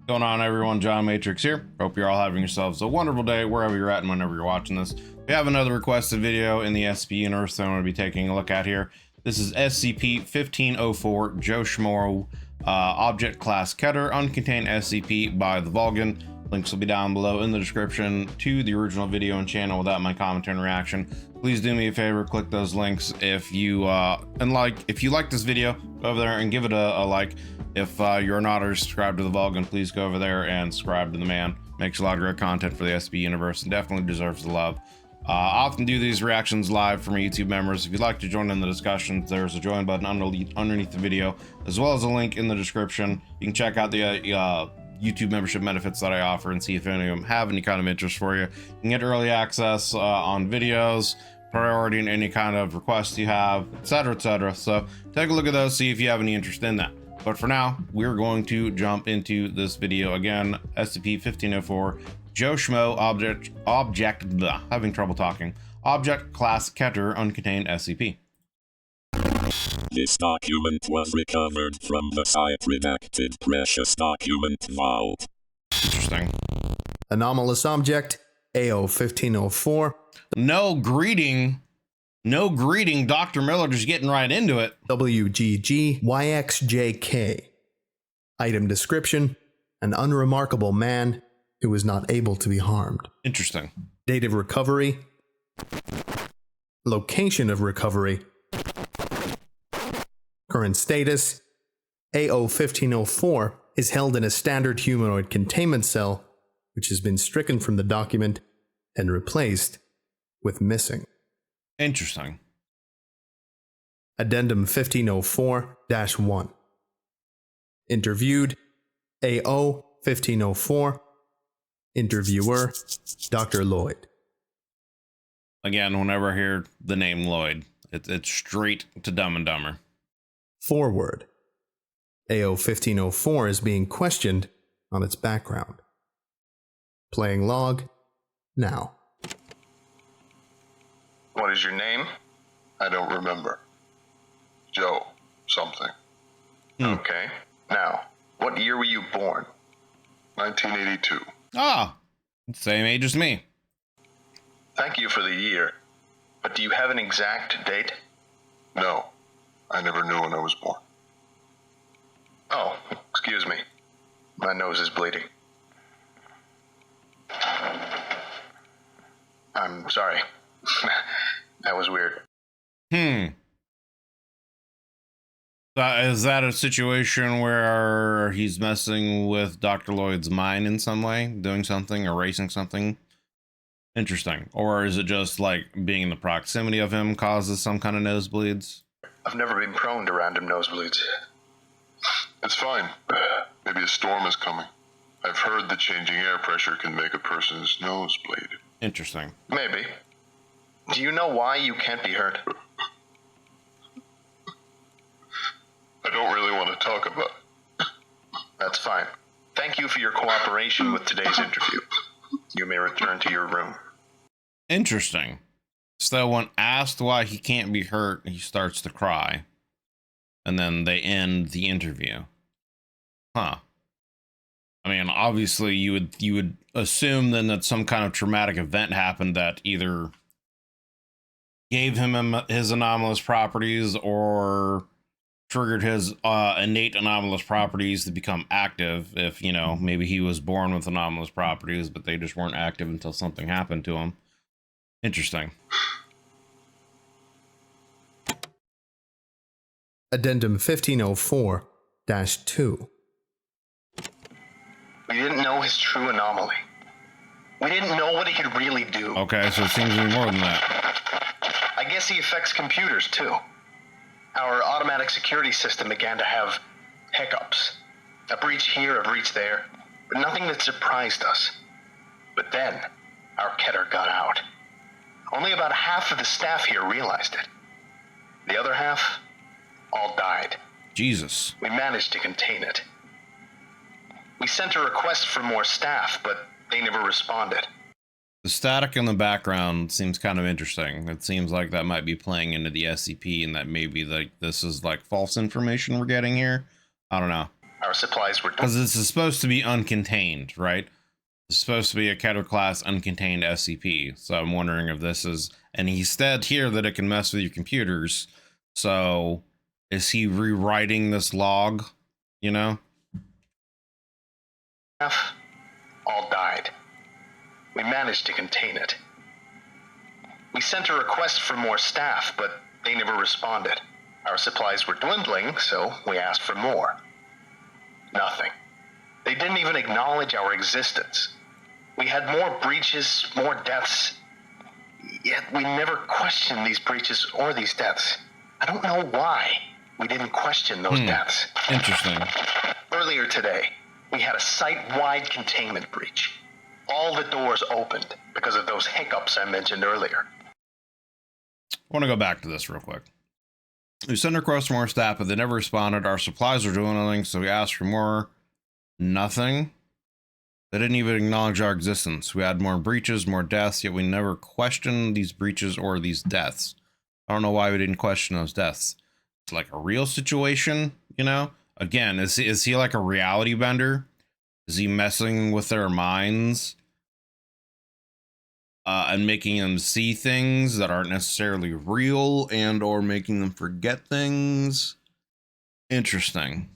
Going on, everyone? John Matrix here. Hope you're all having yourselves a wonderful day wherever you're at and whenever you're watching this. We have another requested video in the SCP universe that I'm going to be taking a look at here. This is SCP-1504 Schmo, Object Class Keter, Uncontained SCP by the Vulcan. Links will be down below in the description to the original video and channel without my commentary and reaction. Please do me a favor, click those links if you if you like this video, go over there and give it a like. If you're not already subscribed to the Vulcan, please go over there and subscribe to the man. Makes a lot of great content for the SCP universe and definitely deserves the love. I often do these reactions live for my YouTube members. If you'd like to join in the discussions, there's a join button underneath the video, as well as a link in the description. You can check out the YouTube membership benefits that I offer and see if any of them have any kind of interest for you. You can get early access on videos, priority in any kind of requests you have, etc., etc. So take a look at those, see if you have any interest in that. But for now, we're going to jump into this video again. SCP-1504 Schmo Object Class Keter, Uncontained SCP. This document was recovered from the site-redacted precious document vault. Interesting. Anomalous object, AO-1504. No greeting, Dr. Miller, just getting right into it. WGG-YXJK. Item description, an unremarkable man who was not able to be harmed. Interesting. Date of recovery. Location of recovery. Current status, AO-1504 is held in a standard humanoid containment cell, which has been stricken from the document and replaced with missing. Interesting. Addendum 1504-1. Interviewed, AO-1504. Interviewer, Dr. Lloyd. Again, whenever I hear the name Lloyd, it's straight to Dumb and Dumber. Forward. AO-1504 is being questioned on its background. Playing log, now. What is your name? I don't remember. Joe something. Okay. Now, what year were you born? 1982. Ah, same age as me. Thank you for the year. But do you have an exact date? No. I never knew when I was born. Oh, excuse me. My nose is bleeding. I'm sorry. That was weird. Is that a situation where he's messing with Dr. Lloyd's mind in some way? Doing something, erasing something? Interesting. Or is it just like being in the proximity of him causes some kind of nosebleeds? I've never been prone to random nosebleeds. It's fine. Maybe a storm is coming. I've heard that changing air pressure can make a person's nose bleed. Interesting. Maybe. Do you know why you can't be hurt? I don't really want to talk about it. That's fine. Thank you for your cooperation with today's interview. You may return to your room. Interesting. So when asked why he can't be hurt, he starts to cry. And then they end the interview. Huh. I mean, obviously you would assume then that some kind of traumatic event happened that either gave him his anomalous properties or triggered his innate anomalous properties to become active. If, you know, maybe he was born with anomalous properties, but they just weren't active until something happened to him. Interesting. Addendum 1504-2. We didn't know his true anomaly. We didn't know what he could really do. Okay, so it seems to be more than that. I guess he affects computers, too. Our automatic security system began to have hiccups. A breach here, a breach there, but nothing that surprised us. But then, our Keter got out. Only about half of the staff here realized it. The other half all died. Jesus. We managed to contain it. We sent a request for more staff, but they never responded. The static in the background seems kind of interesting. It seems like that might be playing into the SCP and that maybe like this is like false information we're getting here. I don't know. Our supplies were... Because this is supposed to be uncontained, right? It's supposed to be a Keter class uncontained SCP. So I'm wondering if this is... And he said here that it can mess with your computers. So is he rewriting this log, you know? All died. We managed to contain it. We sent a request for more staff, but they never responded. Our supplies were dwindling, so we asked for more. Nothing. They didn't even acknowledge our existence. We had more breaches, more deaths, yet we never questioned these breaches or these deaths. I don't know why we didn't question those deaths. Interesting. Earlier today, we had a site-wide containment breach. All the doors opened because of those hiccups I mentioned earlier. I want to go back to this real quick. We sent requests for more staff, but they never responded. Our supplies were doing nothing, so we asked for more. Nothing. They didn't even acknowledge our existence. We had more breaches, more deaths, yet we never questioned these breaches or these deaths. I don't know why we didn't question those deaths. It's like a real situation, you know? Again, is he like a reality bender? Is he messing with their minds? And making them see things that aren't necessarily real and or making them forget things? Interesting.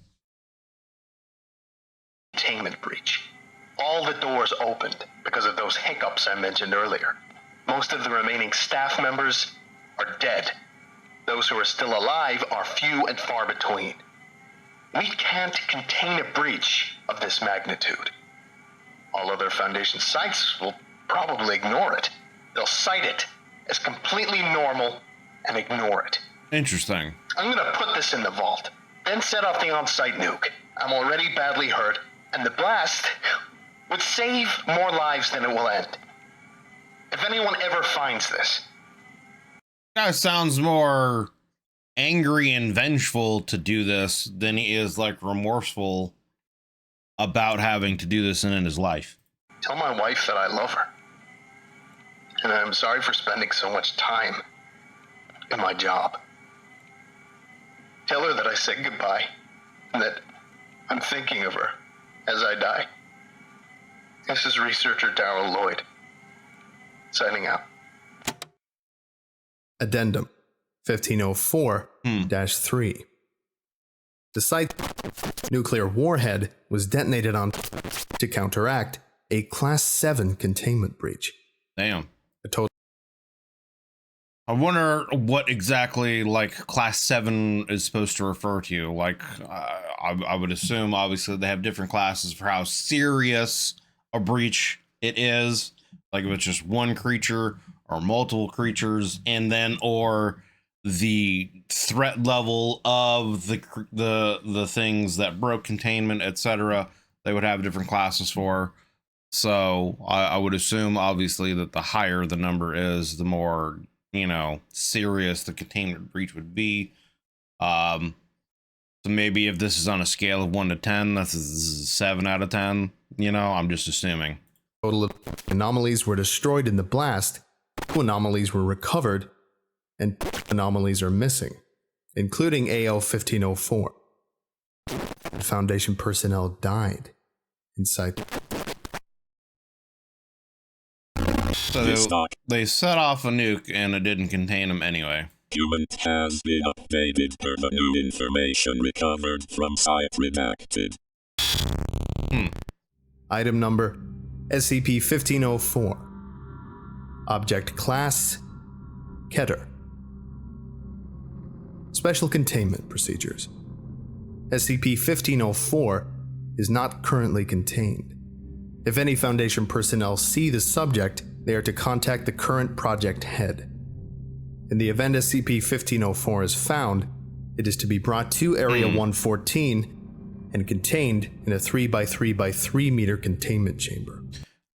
Containment breach. All the doors opened because of those hiccups I mentioned earlier. Most of the remaining staff members are dead. Those who are still alive are few and far between. We can't contain a breach of this magnitude. All other Foundation sites will probably ignore it. They'll cite it as completely normal and ignore it. Interesting. I'm gonna put this in the vault, then set off the on-site nuke. I'm already badly hurt, and the blast would save more lives than it will end. If anyone ever finds this... Guy sounds more angry and vengeful to do this than he is like remorseful about having to do this in his life. Tell my wife that I love her. And I'm sorry for spending so much time in my job. Tell her that I said goodbye and that I'm thinking of her as I die. This is researcher Darrell Lloyd, signing out. Addendum 1504-3. The site nuclear warhead was detonated on to counteract a Class 7 containment breach. Damn. A total. I wonder what exactly like Class 7 is supposed to refer to. Like, I would assume obviously they have different classes for how serious a breach it is. Like if it's just one creature or multiple creatures, and then or the threat level of the things that broke containment, etc. They would have different classes for. So I would assume obviously that the higher the number is, the more, you know, serious the containment breach would be. So maybe if this is on a scale of 1 to 10, this is 7 out of 10. You know, I'm just assuming. Total of anomalies were destroyed in the blast. 2 anomalies were recovered, and 2 anomalies are missing, including AL-1504. Foundation personnel died inside. So they set off a nuke and it didn't contain them anyway. Document has been updated per the new information recovered from site redacted. Item number SCP-1504. Object Class Keter. Special Containment Procedures. SCP-1504 is not currently contained. If any Foundation personnel see the subject, they are to contact the current project head. In the event SCP-1504 is found, it is to be brought to Area 114 and contained in a 3x3x3 meter containment chamber.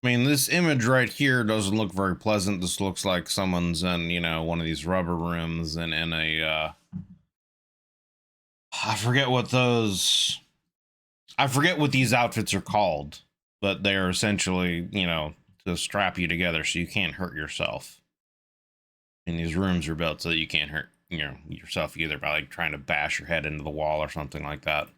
I mean, this image right here doesn't look very pleasant. This looks like someone's in, you know, one of these rubber rooms and in a, I forget what these outfits are called, but they are essentially, you know, to strap you together so you can't hurt yourself. And these rooms are built so that you can't hurt, you know, yourself either by like trying to bash your head into the wall or something like that.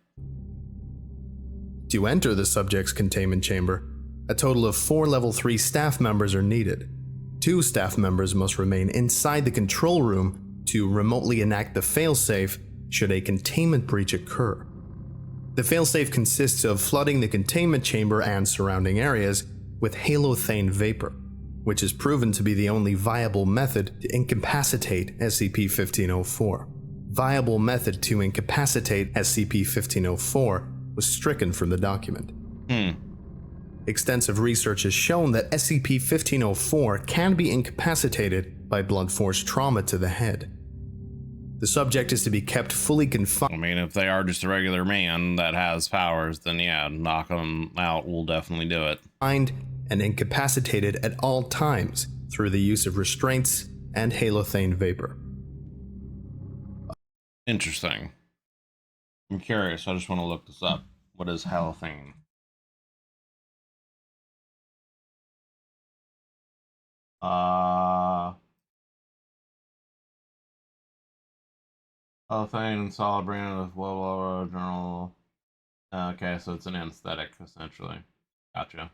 To enter the subject's containment chamber, a total of 4 level 3 staff members are needed. 2 staff members must remain inside the control room to remotely enact the failsafe should a containment breach occur. The failsafe consists of flooding the containment chamber and surrounding areas with halothane vapor, which is proven to be the only viable method to incapacitate SCP-1504. Viable method to incapacitate SCP-1504 was stricken from the document. Extensive research has shown that SCP-1504 can be incapacitated by blunt force trauma to the head. The subject is to be kept fully confined. I mean, if they are just a regular man that has powers, then yeah, knock them out will definitely do it. And incapacitated at all times through the use of restraints and halothane vapor. Interesting. I'm curious. I just want to look this up. What is halothane? Halothane and solid brand of blah blah blah journal. Okay, so it's an anesthetic essentially. Gotcha.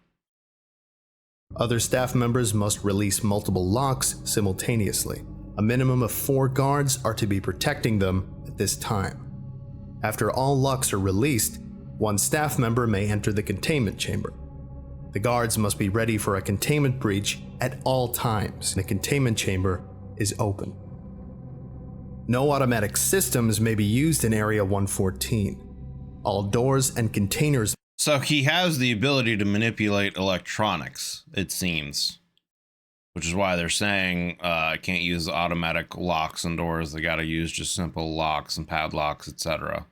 Other staff members must release multiple locks simultaneously. A minimum of 4 guards are to be protecting them at this time. After all locks are released, 1 staff member may enter the containment chamber. The guards must be ready for a containment breach at all times. The containment chamber is open. No automatic systems may be used in Area 114. All doors and containers. So he has the ability to manipulate electronics, it seems. Which is why they're saying can't use automatic locks and doors. They gotta use just simple locks and padlocks, etc.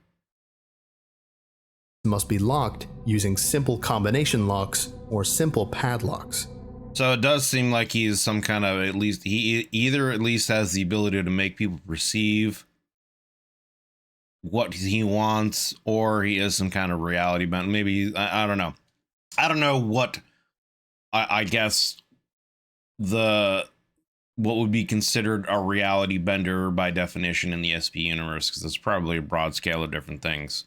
Must be locked using simple combination locks or simple padlocks. So it does seem like he's some kind of, at least, he either at least has the ability to make people perceive what he wants, or he is some kind of reality bent. Maybe, I don't know. I don't know what, I guess, what would be considered a reality bender by definition in the SP universe, because it's probably a broad scale of different things.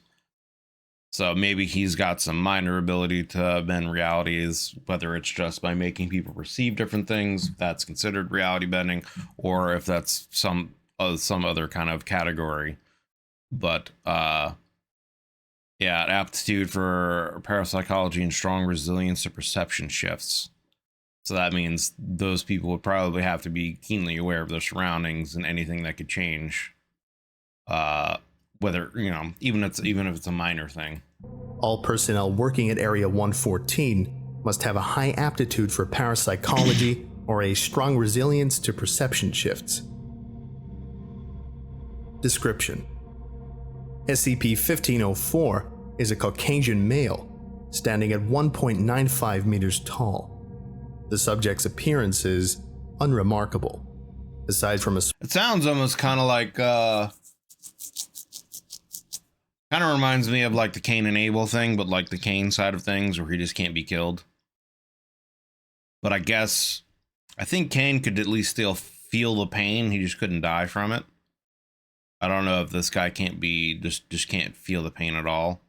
So maybe he's got some minor ability to bend realities, whether it's just by making people perceive different things, that's considered reality bending, or if that's some other kind of category. But yeah, aptitude for parapsychology and strong resilience to perception shifts. So that means those people would probably have to be keenly aware of their surroundings and anything that could change. Whether, you know, even if it's a minor thing. All personnel working at Area 114 must have a high aptitude for parapsychology or a strong resilience to perception shifts. Description: SCP-1504 is a Caucasian male, standing at 1.95 meters tall. The subject's appearance is unremarkable, aside from a... It sounds almost kind of like, kind of reminds me of like the Cain and Abel thing, but like the Cain side of things where he just can't be killed. But I think Cain could at least still feel the pain. He just couldn't die from it. I don't know if this guy can't be, just can't feel the pain at all.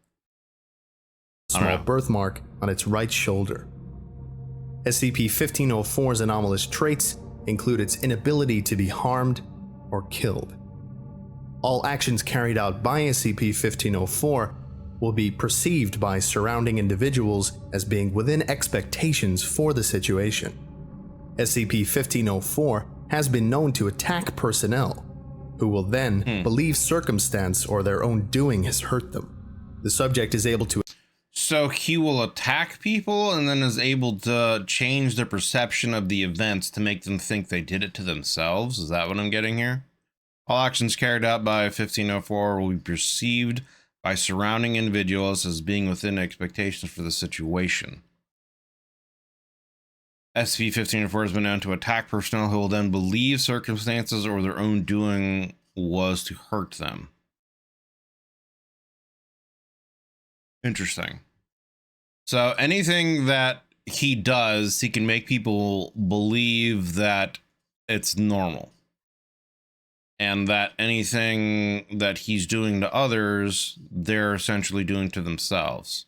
Small birthmark on its right shoulder. SCP-1504's anomalous traits include its inability to be harmed or killed. All actions carried out by SCP-1504 will be perceived by surrounding individuals as being within expectations for the situation. SCP-1504 has been known to attack personnel, who will then believe circumstance or their own doing has hurt them. The subject is able to... So he will attack people and then is able to change their perception of the events to make them think they did it to themselves? Is that what I'm getting here? All actions carried out by 1504 will be perceived by surrounding individuals as being within expectations for the situation. SCP-1504 has been known to attack personnel who will then believe circumstances or their own doing was to hurt them. Interesting. So anything that he does, he can make people believe that it's normal. And that anything that he's doing to others, they're essentially doing to themselves.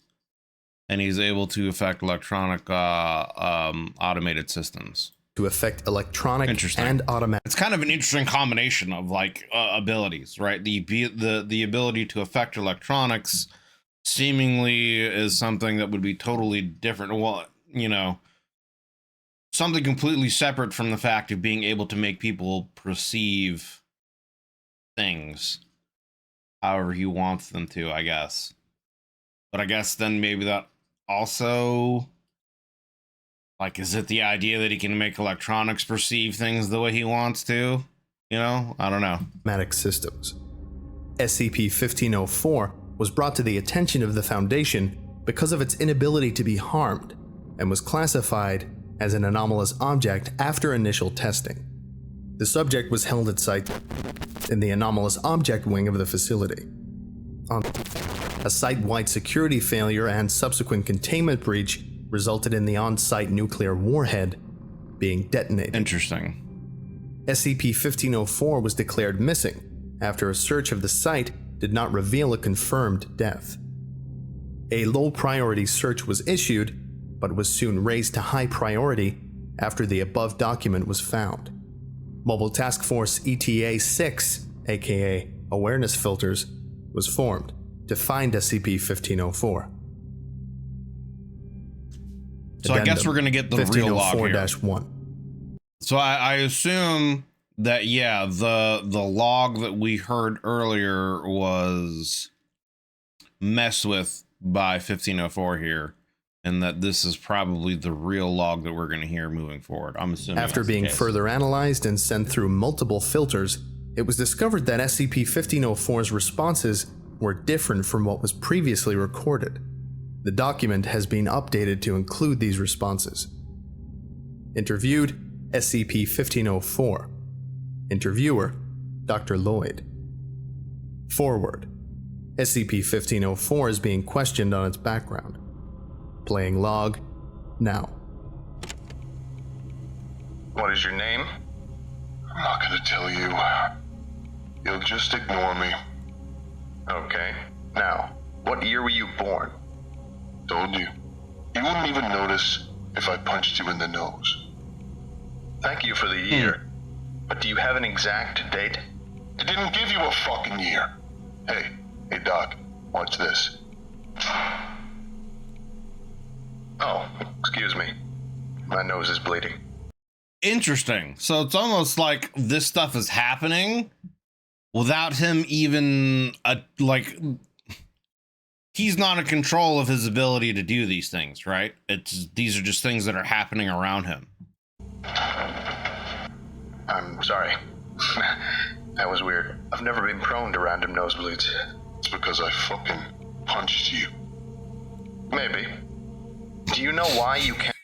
and he's able to affect electronic automated systems. To affect electronic Interesting. and automatic. It's kind of an interesting combination of like abilities, right? The ability to affect electronics seemingly is something that would be totally different. Well, you know, something completely separate from the fact of being able to make people perceive things however he wants them to, I guess. But I guess then maybe that also, like, is it the idea that he can make electronics perceive things the way he wants to? You know, I don't know. Automatic systems. SCP-1504 was brought to the attention of the Foundation because of its inability to be harmed, and was classified as an anomalous object after initial testing. The subject was held at site in the anomalous object wing of the facility. A site-wide security failure and subsequent containment breach resulted in the on-site nuclear warhead being detonated. Interesting. SCP-1504 was declared missing after a search of the site did not reveal a confirmed death. A low-priority search was issued, but was soon raised to high priority after the above document was found. Mobile Task Force ETA-6, aka Awareness Filters, was formed to find SCP-1504. So I guess we're going to get the real log here. 1504-1. So I assume that, yeah, the log that we heard earlier was messed with by 1504 here, and that this is probably the real log that we're going to hear moving forward. I'm assuming. After being further analyzed and sent through multiple filters, it was discovered that SCP-1504's responses were different from what was previously recorded. The document has been updated to include these responses. Interviewed, SCP-1504. Interviewer, Dr. Lloyd. Forward. SCP-1504 is being questioned on its background. Playing log, now. What is your name? I'm not gonna tell you. You'll just ignore me. Okay. Now, what year were you born? Told you. You wouldn't even notice if I punched you in the nose. Thank you for the year. But do you have an exact date? I didn't give you a fucking year. Hey, Doc, watch this. Oh, excuse me. My nose is bleeding. Interesting. So it's almost like this stuff is happening without him even he's not in control of his ability to do these things, right? These are just things that are happening around him. I'm sorry. That was weird. I've never been prone to random nosebleeds. It's because I fucking punched you. Maybe. Do you know why you can't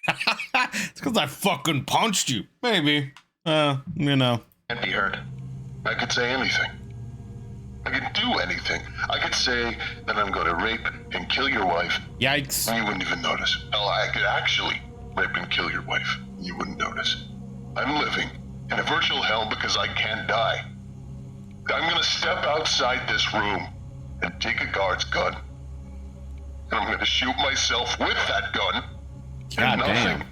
It's because I fucking punched you. Maybe. You know. be hurt? I could say anything. I could do anything. I could say that I'm going to rape and kill your wife. Yikes. And you wouldn't even notice. Hell, I could actually rape and kill your wife. You wouldn't notice. I'm living in a virtual hell because I can't die. I'm going to step outside this room and take a guard's gun. And I'm going to shoot myself with that gun. God and nothing, damn.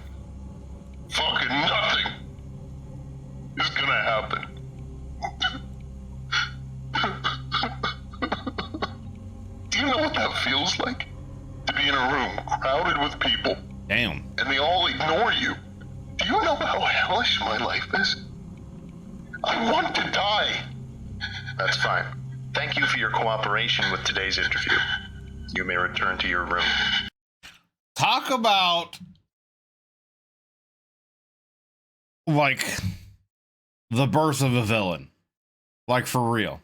fucking nothing, is going to happen. Do you know what that feels like? To be in a room crowded with people. Damn. And they all ignore you. Do you know how hellish my life is? I want to die. That's fine. Thank you for your cooperation with today's interview. You may return to your room. Talk about, like, the birth of a villain. Like, for real.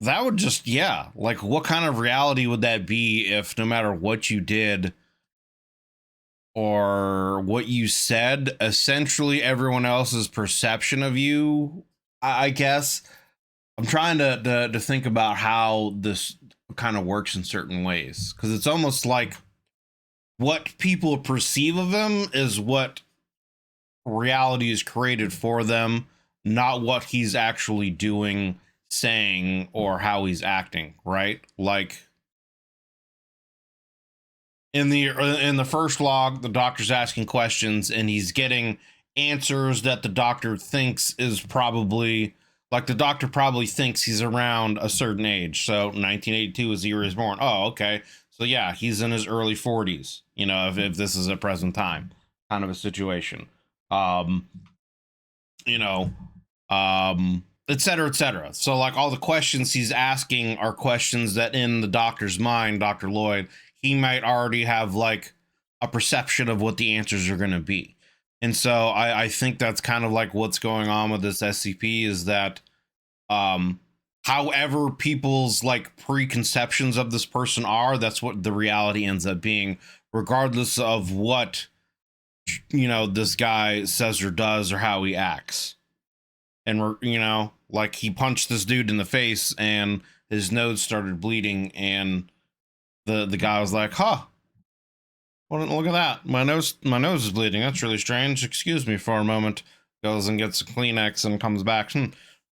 That would just, yeah. Like, what kind of reality would that be if no matter what you did or what you said, essentially everyone else's perception of you, I guess. I'm trying to think about how this kind of works in certain ways, because it's almost like what people perceive of him is what reality is created for them, not what he's actually doing saying or how he's acting, right? Like in the first log, the doctor's asking questions and he's getting answers that the doctor thinks is probably, like, the doctor probably thinks he's around a certain age. So 1982 is the year he was born. Oh, okay. So yeah, he's in his early 40s, you know, if this is a present time kind of a situation. You know, et cetera, et cetera. So like all the questions he's asking are questions that in the doctor's mind, Dr. Lloyd, he might already have like a perception of what the answers are going to be. And so I think that's kind of like what's going on with this SCP is that, however people's like preconceptions of this person are, that's what the reality ends up being, regardless of what, you know, this guy says or does or how he acts. And we're, you know, like he punched this dude in the face and his nose started bleeding and the guy was like, huh, well, look at that, my nose is bleeding, that's really strange, excuse me for a moment. Goes and gets a Kleenex and comes back.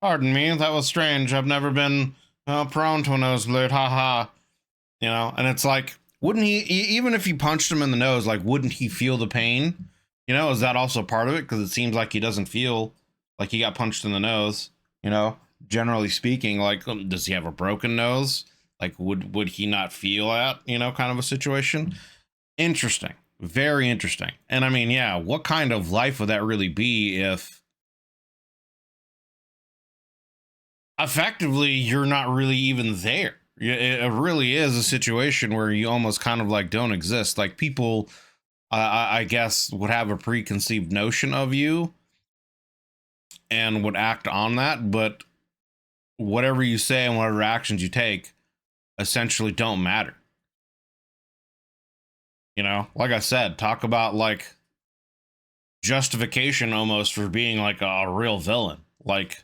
Pardon me, that was strange, I've never been prone to a nosebleed, haha. You know, and it's like, wouldn't he, even if you punched him in the nose, like, wouldn't he feel the pain? You know, is that also part of it? Because it seems like he doesn't feel like he got punched in the nose, you know, generally speaking. Like, does he have a broken nose? Like, would he not feel that, you know, kind of a situation? Interesting. Very interesting. And I mean, yeah, what kind of life would that really be if effectively you're not really even there? It really is a situation where you almost kind of like don't exist. Like people, I guess, would have a preconceived notion of you and would act on that, but whatever you say and whatever actions you take essentially don't matter. You know, like I said, talk about like justification almost for being like a real villain. Like,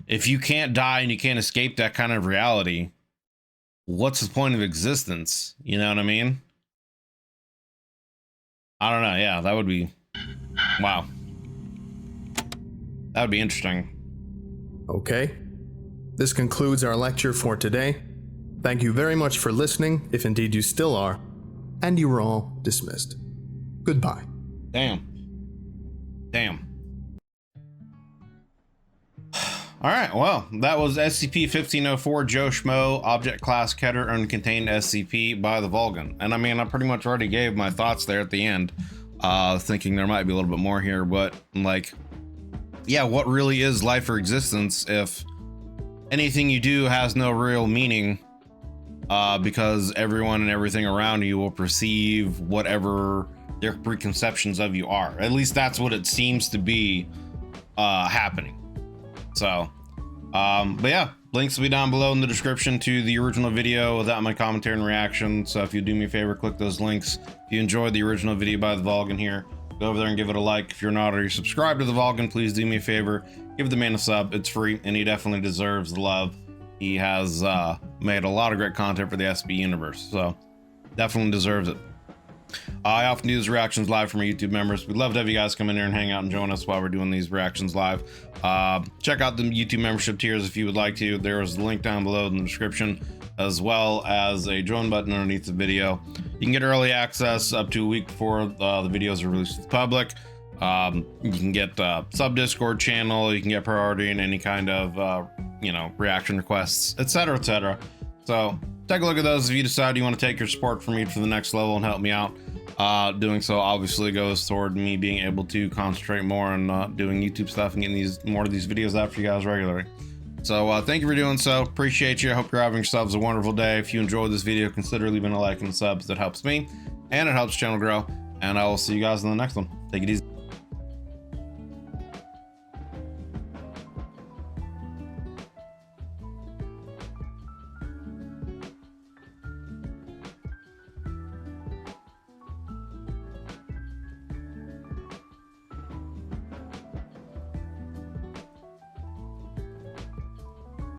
if you can't die and you can't escape that kind of reality, what's the point of existence? You know what I mean? I don't know. Yeah, that would be, wow. That would be interesting. Okay. This concludes our lecture for today. Thank you very much for listening, if indeed you still are, and you were all dismissed. Goodbye. Damn. All right, well, that was SCP-1504 Joe Schmo, Object Class Keter, Uncontained SCP by the Vulcan. And I mean, I pretty much already gave my thoughts there at the end, thinking there might be a little bit more here, but like, yeah, what really is life or existence if anything you do has no real meaning, because everyone and everything around you will perceive whatever their preconceptions of you are. At least that's what it seems to be happening. So, but yeah, links will be down below in the description to the original video without my commentary and reaction. So if you do me a favor, click those links. If you enjoyed the original video by the Vulcan here, go over there and give it a like. If you're not already subscribed to the Vulcan, please do me a favor, give the man a sub. It's free and he definitely deserves the love. He has made a lot of great content for the SB universe, so definitely deserves it. I often do these reactions live for my YouTube members. We'd love to have you guys come in here and hang out and join us while we're doing these reactions live. Check out the YouTube membership tiers if you would like to. There is a link down below in the description, as well as a join button underneath the video. You can get early access up to a week before the videos are released to the public. You can get sub Discord channel. You can get priority in any kind of you know, reaction requests, etc., etc. So take a look at those if you decide you want to take your support from me to the next level and help me out. Doing so obviously goes toward me being able to concentrate more on doing YouTube stuff and getting more of these videos out for you guys regularly. So thank you for doing so. Appreciate you. I hope you're having yourselves a wonderful day. If you enjoyed this video, consider leaving a like and subs. That helps me and it helps the channel grow. And I will see you guys in the next one. Take it easy.